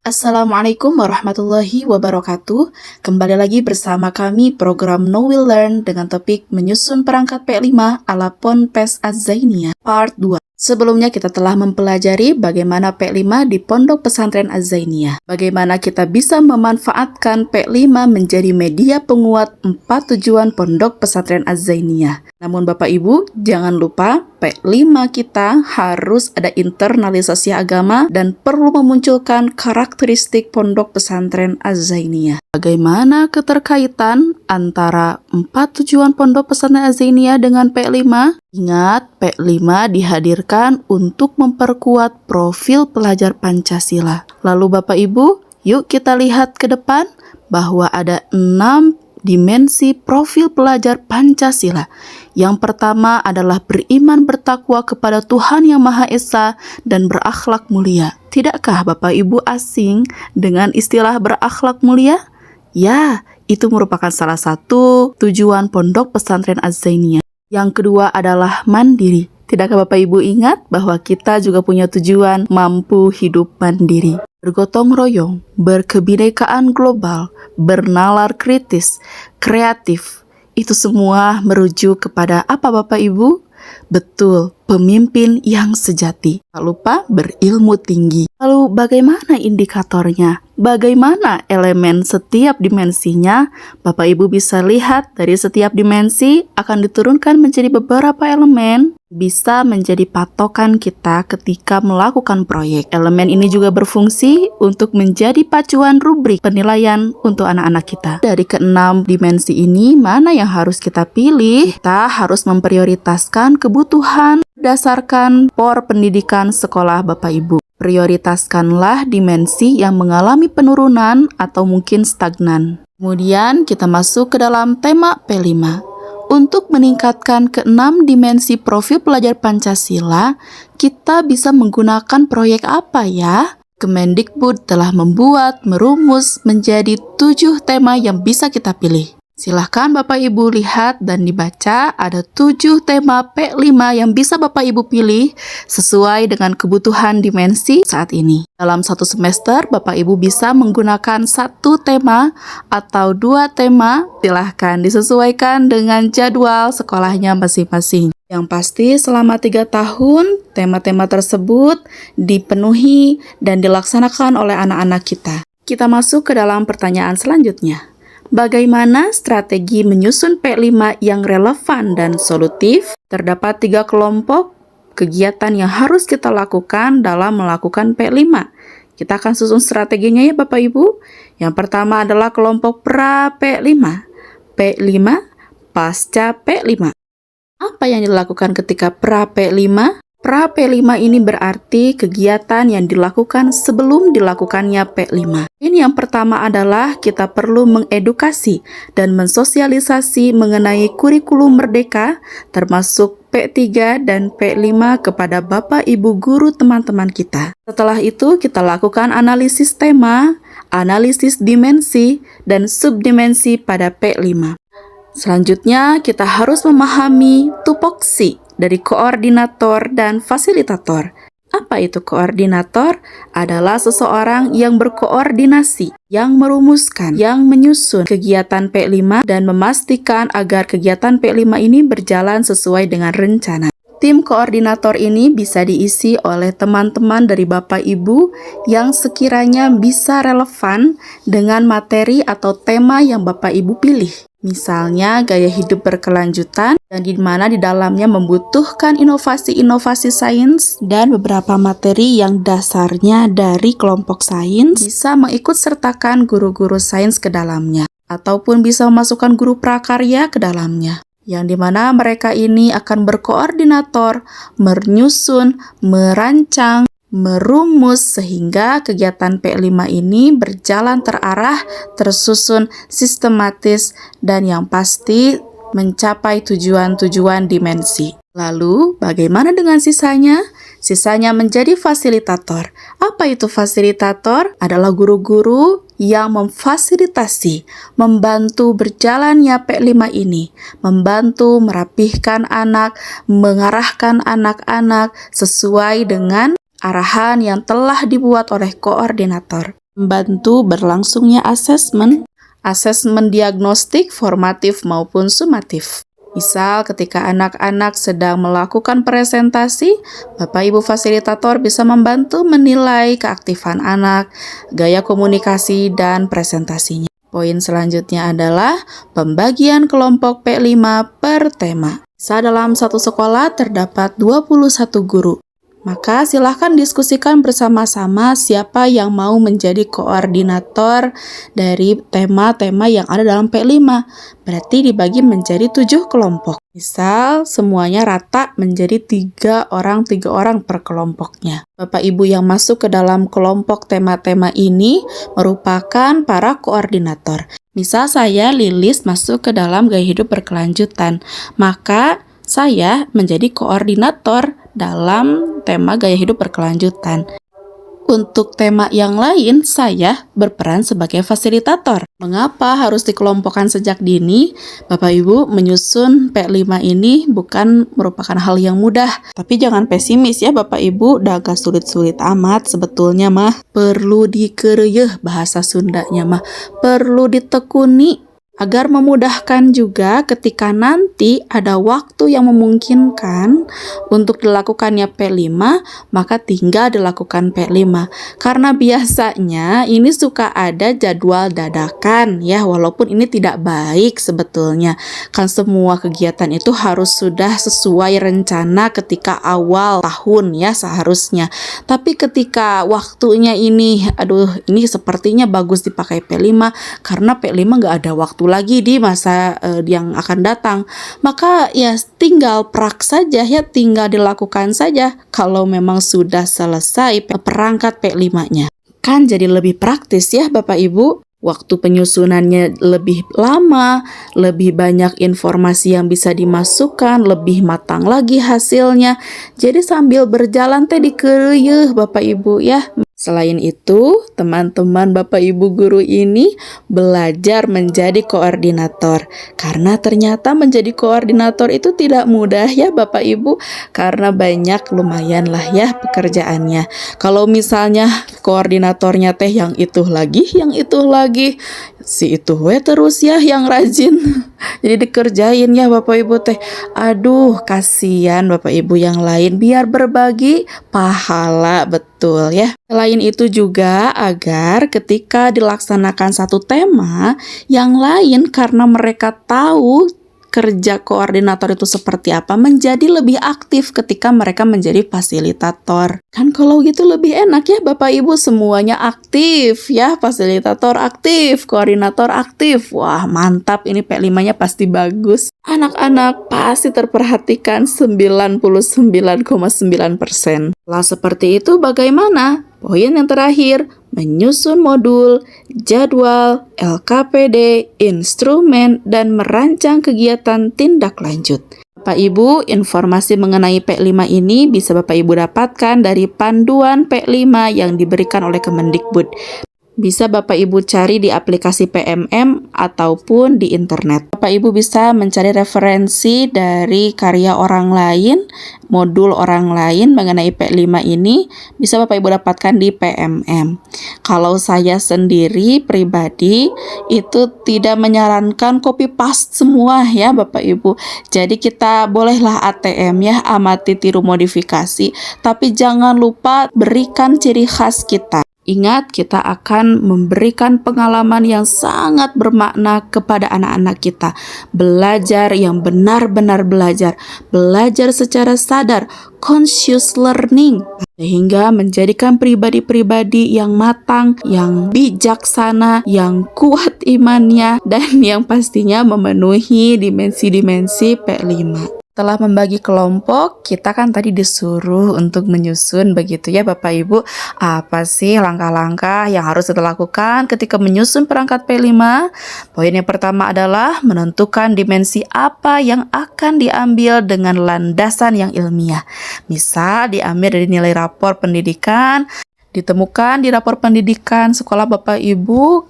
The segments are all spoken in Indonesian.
Assalamualaikum warahmatullahi wabarakatuh. Kembali lagi bersama kami program Know Will Learn dengan topik menyusun perangkat P5 ala Ponpes Az-Zainiyah Part 2. Sebelumnya kita telah mempelajari bagaimana P5 di Pondok Pesantren Az-Zainiyah. Bagaimana kita bisa memanfaatkan P5 menjadi media penguat 4 tujuan Pondok Pesantren Az-Zainiyah. Namun Bapak Ibu, jangan lupa P5 kita harus ada internalisasi agama dan perlu memunculkan karakteristik Pondok Pesantren Az-Zainiyah. Bagaimana keterkaitan antara 4 tujuan Pondok Pesantren Az-Zainiyah dengan P5? Ingat, P5 dihadirkan untuk memperkuat profil pelajar Pancasila. Lalu Bapak Ibu, yuk kita lihat ke depan bahwa ada 6 dimensi profil pelajar Pancasila. Yang pertama adalah beriman bertakwa kepada Tuhan Yang Maha Esa dan berakhlak mulia. Tidakkah Bapak Ibu asing dengan istilah berakhlak mulia? Ya, itu merupakan salah satu tujuan Pondok Pesantren Az-Zainiyah. Yang kedua adalah mandiri. Tidakkah Bapak Ibu ingat bahwa kita juga punya tujuan mampu hidup mandiri? Bergotong royong, berkebinekaan global, bernalar kritis, kreatif. Itu semua merujuk kepada apa Bapak Ibu? Betul, pemimpin yang sejati. Tak lupa berilmu tinggi. Lalu bagaimana indikatornya? Bagaimana elemen setiap dimensinya? Bapak Ibu bisa lihat dari setiap dimensi akan diturunkan menjadi beberapa elemen, bisa menjadi patokan kita ketika melakukan proyek. Elemen ini juga berfungsi untuk menjadi pacuan rubrik penilaian untuk anak-anak kita. Dari keenam dimensi ini, mana yang harus kita pilih? Kita harus memprioritaskan kebutuhan berdasarkan POR pendidikan sekolah Bapak Ibu. Prioritaskanlah dimensi yang mengalami penurunan atau mungkin stagnan. Kemudian kita masuk ke dalam tema P5. Untuk meningkatkan keenam dimensi profil pelajar Pancasila, kita bisa menggunakan proyek apa ya? Kemendikbud telah merumus menjadi 7 tema yang bisa kita pilih. Silahkan Bapak Ibu lihat dan dibaca, ada 7 tema P5 yang bisa Bapak Ibu pilih sesuai dengan kebutuhan dimensi saat ini. Dalam satu semester, Bapak Ibu bisa menggunakan 1 tema atau 2 tema. Silahkan disesuaikan dengan jadwal sekolahnya masing-masing. Yang pasti selama 3 tahun, tema-tema tersebut dipenuhi dan dilaksanakan oleh anak-anak kita. Kita masuk ke dalam pertanyaan selanjutnya. Bagaimana strategi menyusun P5 yang relevan dan solutif? Terdapat 3 kelompok kegiatan yang harus kita lakukan dalam melakukan P5. Kita akan susun strateginya ya Bapak Ibu. Yang pertama adalah kelompok pra P5. P5 pasca P5. Apa yang dilakukan ketika pra P5? Pra P5 ini berarti kegiatan yang dilakukan sebelum dilakukannya P5. Ini yang pertama adalah kita perlu mengedukasi dan mensosialisasi mengenai kurikulum merdeka termasuk P3 dan P5 kepada Bapak Ibu guru teman-teman kita. Setelah itu kita lakukan analisis tema, analisis dimensi, dan subdimensi pada P5. Selanjutnya kita harus memahami tupoksi dari koordinator dan fasilitator. Apa itu koordinator? Adalah seseorang yang berkoordinasi, yang merumuskan, yang menyusun kegiatan P5 dan memastikan agar kegiatan P5 ini berjalan sesuai dengan rencana. Tim koordinator ini bisa diisi oleh teman-teman dari Bapak Ibu yang sekiranya bisa relevan dengan materi atau tema yang Bapak Ibu pilih. Misalnya gaya hidup berkelanjutan dan di mana di dalamnya membutuhkan inovasi-inovasi sains dan beberapa materi yang dasarnya dari kelompok sains bisa mengikut sertakan guru-guru sains ke dalamnya ataupun bisa memasukkan guru prakarya ke dalamnya. Yang dimana mereka ini akan berkoordinator, menyusun, merancang, merumus sehingga kegiatan P5 ini berjalan terarah, tersusun, sistematis, dan yang pasti mencapai tujuan-tujuan dimensi. Lalu, bagaimana dengan sisanya? Sisanya menjadi fasilitator. Apa itu fasilitator? Adalah guru-guru yang memfasilitasi, membantu berjalannya P5 ini, membantu merapihkan anak, mengarahkan anak-anak sesuai dengan arahan yang telah dibuat oleh koordinator. membantu berlangsungnya asesmen diagnostik, formatif maupun sumatif. Misal ketika anak-anak sedang melakukan presentasi, Bapak Ibu fasilitator bisa membantu menilai keaktifan anak, gaya komunikasi, dan presentasinya. Poin selanjutnya adalah pembagian kelompok P5 per tema. Bisa dalam satu sekolah terdapat 21 guru. Maka silahkan diskusikan bersama-sama siapa yang mau menjadi koordinator dari tema-tema yang ada dalam P5. Berarti dibagi menjadi 7 kelompok. Misal semuanya rata menjadi 3 orang per kelompoknya. Bapak Ibu yang masuk ke dalam kelompok tema-tema ini merupakan para koordinator. Misal saya Lilis masuk ke dalam gaya hidup berkelanjutan, maka saya menjadi koordinator dalam tema gaya hidup berkelanjutan. Untuk tema yang lain, saya berperan sebagai fasilitator. Mengapa harus dikelompokkan sejak dini? Bapak Ibu, menyusun P5 ini bukan merupakan hal yang mudah. Tapi jangan pesimis ya Bapak Ibu, dah gak sulit-sulit amat sebetulnya mah. Perlu dikeureuh bahasa Sundanya mah. Perlu ditekuni. Agar memudahkan juga ketika nanti ada waktu yang memungkinkan untuk dilakukannya P5, maka tinggal dilakukan P5. Karena biasanya ini suka ada jadwal dadakan ya, walaupun ini tidak baik sebetulnya. Kan semua kegiatan itu harus sudah sesuai rencana ketika awal tahun ya seharusnya. Tapi ketika waktunya ini sepertinya bagus dipakai P5 karena P5 nggak ada waktu lagi di masa yang akan datang, maka ya tinggal prak saja ya, tinggal dilakukan saja kalau memang sudah selesai perangkat P5-nya. Kan jadi lebih praktis ya Bapak Ibu. Waktu penyusunannya lebih lama, lebih banyak informasi yang bisa dimasukkan, lebih matang lagi hasilnya. Jadi sambil berjalan teh dikeureuh Bapak Ibu ya. Selain itu, teman-teman Bapak Ibu guru ini belajar menjadi koordinator. Karena ternyata menjadi koordinator itu tidak mudah ya Bapak Ibu, karena banyak lumayan lah ya pekerjaannya. Kalau misalnya koordinatornya teh yang itu lagi, si itu terus ya yang rajin. Jadi dikerjain ya Bapak Ibu teh. Aduh, kasihan Bapak Ibu yang lain, biar berbagi pahala, betul ya. Selain itu juga agar ketika dilaksanakan satu tema, yang lain karena mereka tahu kerja koordinator itu seperti apa, menjadi lebih aktif ketika mereka menjadi fasilitator. Kan kalau gitu lebih enak ya Bapak Ibu, semuanya aktif ya, fasilitator aktif, koordinator aktif. Wah mantap, ini P5-nya pasti bagus. Anak-anak pasti terperhatikan 99,9%. Lah seperti itu bagaimana? Poin yang terakhir, menyusun modul, jadwal, LKPD, instrumen, dan merancang kegiatan tindak lanjut. Bapak Ibu, informasi mengenai P5 ini bisa Bapak Ibu dapatkan dari panduan P5 yang diberikan oleh Kemendikbud. Bisa Bapak Ibu cari di aplikasi PMM ataupun di internet. Bapak Ibu bisa mencari referensi dari karya orang lain, modul orang lain mengenai P5 ini, bisa Bapak Ibu dapatkan di PMM. Kalau saya sendiri pribadi itu tidak menyarankan copy paste semua ya Bapak Ibu. Jadi kita bolehlah ATM ya, amati tiru modifikasi, tapi jangan lupa berikan ciri khas kita. Ingat, kita akan memberikan pengalaman yang sangat bermakna kepada anak-anak kita. Belajar yang benar-benar belajar secara sadar, conscious learning, sehingga menjadikan pribadi-pribadi yang matang, yang bijaksana, yang kuat imannya, dan yang pastinya memenuhi dimensi-dimensi P5. Setelah membagi kelompok, kita kan tadi disuruh untuk menyusun begitu ya Bapak Ibu. Apa sih langkah-langkah yang harus kita lakukan ketika menyusun perangkat P5? Poin yang pertama adalah menentukan dimensi apa yang akan diambil dengan landasan yang ilmiah. Misal diambil dari nilai rapor pendidikan, ditemukan di rapor pendidikan sekolah Bapak Ibu,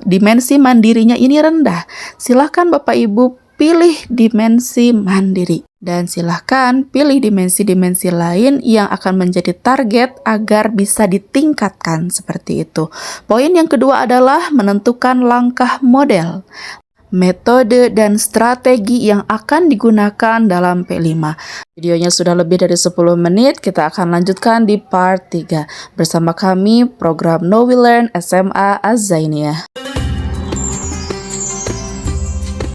dimensi mandirinya ini rendah. Silakan Bapak Ibu pilih dimensi mandiri. Dan silahkan pilih dimensi-dimensi lain yang akan menjadi target agar bisa ditingkatkan seperti itu. Poin yang kedua adalah menentukan langkah model, metode dan strategi yang akan digunakan dalam P5. Videonya sudah lebih dari 10 menit, kita akan lanjutkan di part 3 bersama kami program Know We Learn SMA Az-Zainiyah.